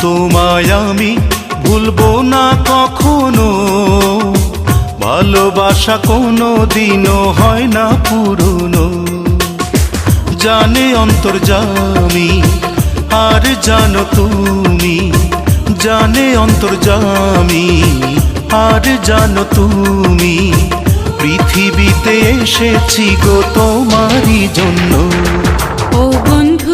তোমায় আমি ভুলবো না কখনো, ভালোবাসা কোনো দিনও হয় না পুরনো। জানে অন্তর্যামী আর জানো তুমি, জানে অন্তর্যামী আর জানো তুমি, পৃথিবীতে এসেছি গো তোমারই জন্য। ও বন্ধু